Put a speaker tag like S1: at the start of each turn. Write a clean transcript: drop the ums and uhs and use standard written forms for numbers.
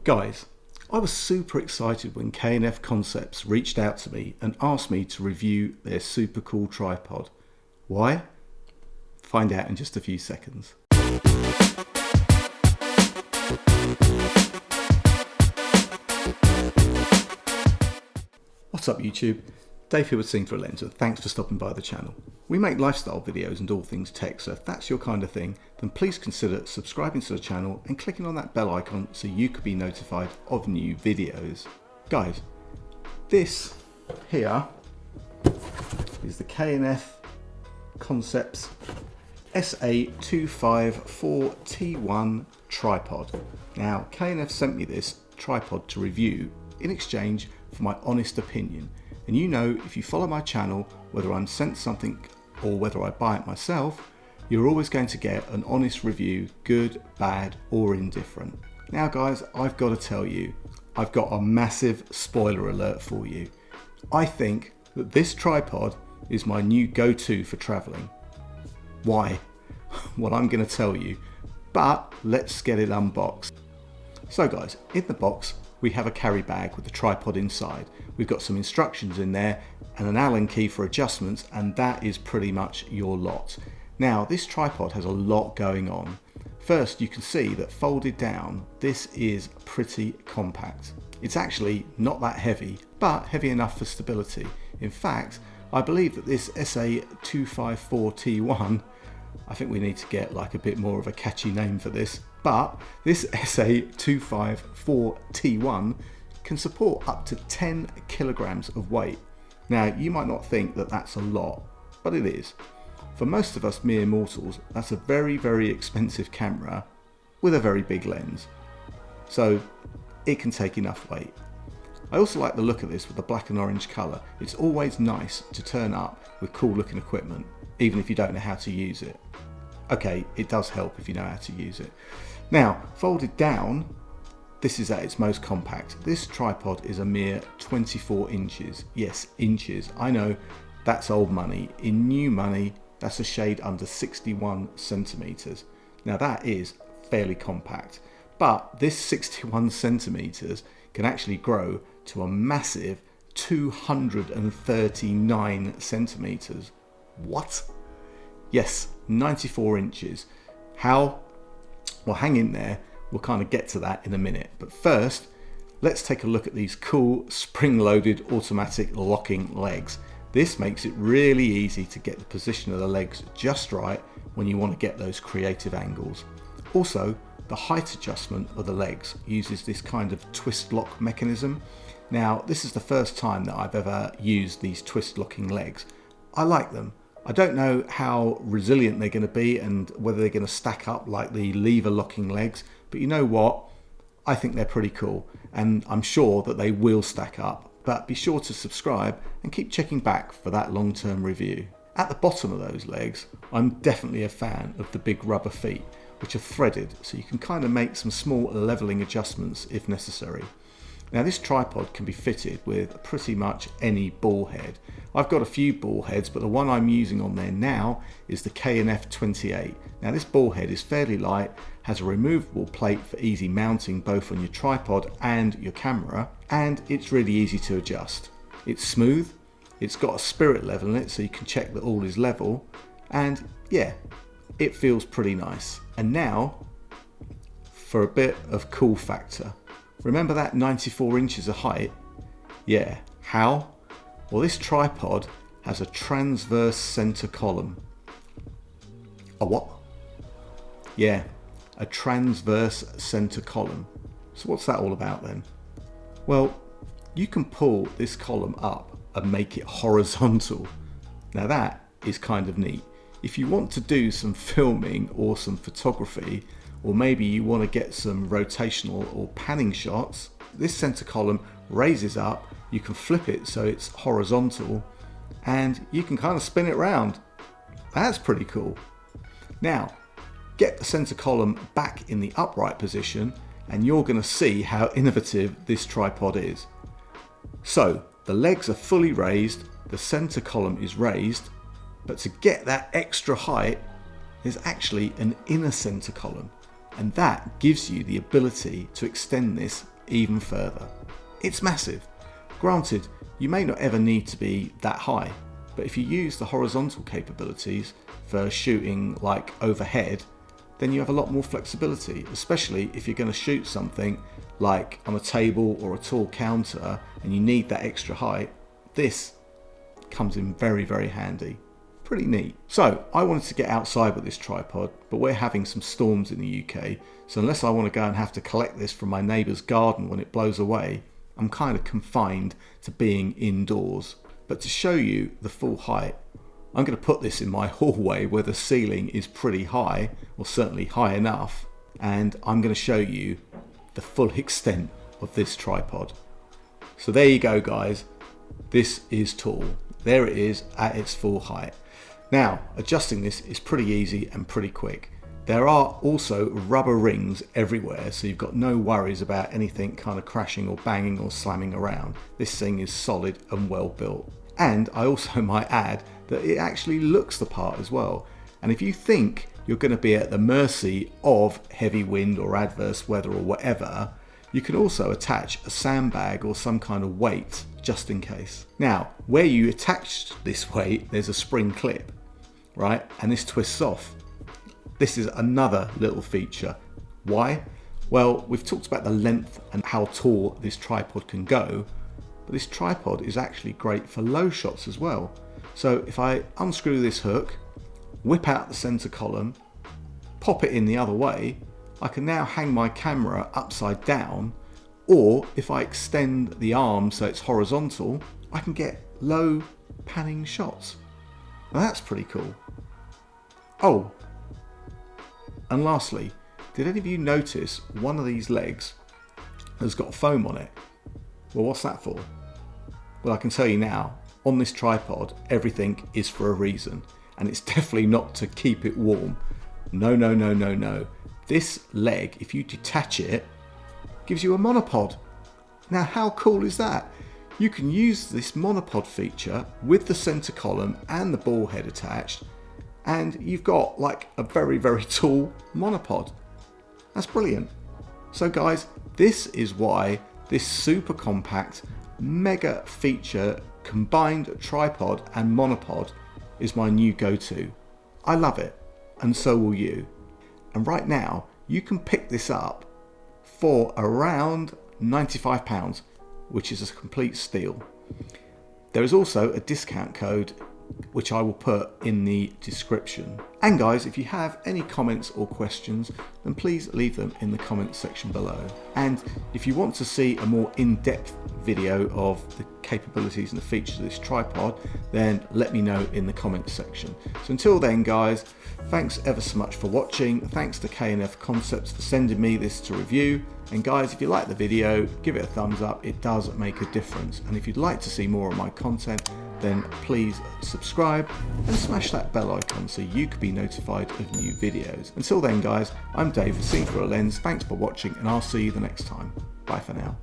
S1: Guys, I was super excited when K&F Concepts reached out to me and asked me to review their super cool tripod. Why? Find out in just a few seconds. What's up YouTube? Dave here with Seeing Through a Lens, and thanks for stopping by the channel. We make lifestyle videos and all things tech, so if that's your kind of thing, then please consider subscribing to the channel and clicking on that bell icon so you could be notified of new videos. Guys, this here is the K&F Concepts SA254T1 tripod. Now, K&F sent me this tripod to review in exchange for my honest opinion. And you know, if you follow my channel, whether I'm sent something or whether I buy it myself, you're always going to get an honest review, good, bad, or indifferent. Now guys, I've got to tell you, I've got a massive spoiler alert for you. I think that this tripod is my new go-to for traveling. Why? Well, I'm going to tell you, but let's get it unboxed. So guys, in the box, we have a carry bag with the tripod inside. We've got some instructions in there and an Allen key for adjustments, and that is pretty much your lot. Now, this tripod has a lot going on. First, you can see that folded down, this is pretty compact. It's actually not that heavy, but heavy enough for stability. In fact, I believe that this SA254T1, I think we need to get like a bit more of a catchy name for this, but this SA254T1 can support up to 10 kilograms of weight. Now, you might not think that that's a lot, but it is. For most of us mere mortals, that's a very, very expensive camera with a very big lens. So it can take enough weight. I also like the look of this with the black and orange colour. It's always nice to turn up with cool looking equipment, even if you don't know how to use it. Okay, it does help if you know how to use it. Now, folded down, this is at its most compact. This tripod is a mere 24 inches. Yes, inches. I know that's old money. In new money, that's a shade under 61 centimeters. Now that is fairly compact, but this 61 centimeters can actually grow to a massive 239 centimeters. What? Yes, 94 inches. How? Well, hang in there. We'll kind of get to that in a minute. But first, let's take a look at these cool spring-loaded automatic locking legs. This makes it really easy to get the position of the legs just right when you want to get those creative angles. Also, the height adjustment of the legs uses this kind of twist lock mechanism. Now, this is the first time that I've ever used these twist locking legs. I like them. I don't know how resilient they're going to be and whether they're going to stack up like the lever locking legs, but you know what? I think they're pretty cool, and I'm sure that they will stack up. But be sure to subscribe and keep checking back for that long-term review. At the bottom of those legs, I'm definitely a fan of the big rubber feet, which are threaded, so you can kind of make some small leveling adjustments if necessary. Now, this tripod can be fitted with pretty much any ball head. I've got a few ball heads, but the one I'm using on there now is the K&F 28. Now, this ball head is fairly light, has a removable plate for easy mounting both on your tripod and your camera, and it's really easy to adjust. It's smooth, it's got a spirit level in it so you can check that all is level, and yeah, it feels pretty nice. And now, for a bit of cool factor. Remember that 94 inches of height? Yeah, how? Well, this tripod has a transverse center column. A what? Yeah, a transverse center column. So what's that all about then? Well, you can pull this column up and make it horizontal. Now that is kind of neat. If you want to do some filming or some photography, or maybe you want to get some rotational or panning shots, this center column raises up, you can flip it so it's horizontal, and you can kind of spin it around. That's pretty cool. Now, get the center column back in the upright position, and you're going to see how innovative this tripod is. So, the legs are fully raised, the center column is raised, but to get that extra height, there's actually an inner center column. And that gives you the ability to extend this even further. It's massive. Granted, you may not ever need to be that high, but if you use the horizontal capabilities for shooting like overhead, then you have a lot more flexibility, especially if you're going to shoot something like on a table or a tall counter and you need that extra height. This comes in very, very handy. Pretty neat. So I wanted to get outside with this tripod, but we're having some storms in the UK, so unless I want to go and have to collect this from my neighbour's garden when it blows away, I'm kind of confined to being indoors. But to show you the full height, I'm going to put this in my hallway where the ceiling is pretty high, or certainly high enough, and I'm going to show you the full extent of this tripod. So there you go, guys. This is tall. There it is at its full height. Now, adjusting this is pretty easy and pretty quick. There are also rubber rings everywhere, so you've got no worries about anything kind of crashing or banging or slamming around. This thing is solid and well built. And I also might add that it actually looks the part as well. And if you think you're going to be at the mercy of heavy wind or adverse weather or whatever, you can also attach a sandbag or some kind of weight just in case. Now, where you attach this weight, there's a spring clip, right? And this twists off. This is another little feature. Why? Well, we've talked about the length and how tall this tripod can go, but this tripod is actually great for low shots as well. So if I unscrew this hook, whip out the center column, pop it in the other way, I can now hang my camera upside down, or if I extend the arm so it's horizontal, I can get low panning shots. Now that's pretty cool. Oh, and lastly, did any of you notice one of these legs has got foam on it? Well, what's that for? Well, I can tell you now, on this tripod, everything is for a reason, and it's definitely not to keep it warm. No, no, no, no, no. This leg, if you detach it, gives you a monopod. Now, how cool is that? You can use this monopod feature with the center column and the ball head attached, and you've got like a very, very tall monopod. That's brilliant. So guys, this is why this super compact, mega feature combined tripod and monopod is my new go-to. I love it, and so will you. And right now, you can pick this up for around £95, which is a complete steal. There is also a discount code which I will put in the description. And guys, if you have any comments or questions, then please leave them in the comments section below. And if you want to see a more in-depth video of the capabilities and the features of this tripod, then let me know in the comments section. So until then guys, thanks ever so much for watching. Thanks to K&F Concepts for sending me this to review. And guys, if you like the video, give it a thumbs up. It does make a difference. And if you'd like to see more of my content, then please subscribe and smash that bell icon so you can be notified of new videos. Until then guys, I'm Dave for Seeing Through a Lens. Thanks for watching, and I'll see you the next time. Bye for now.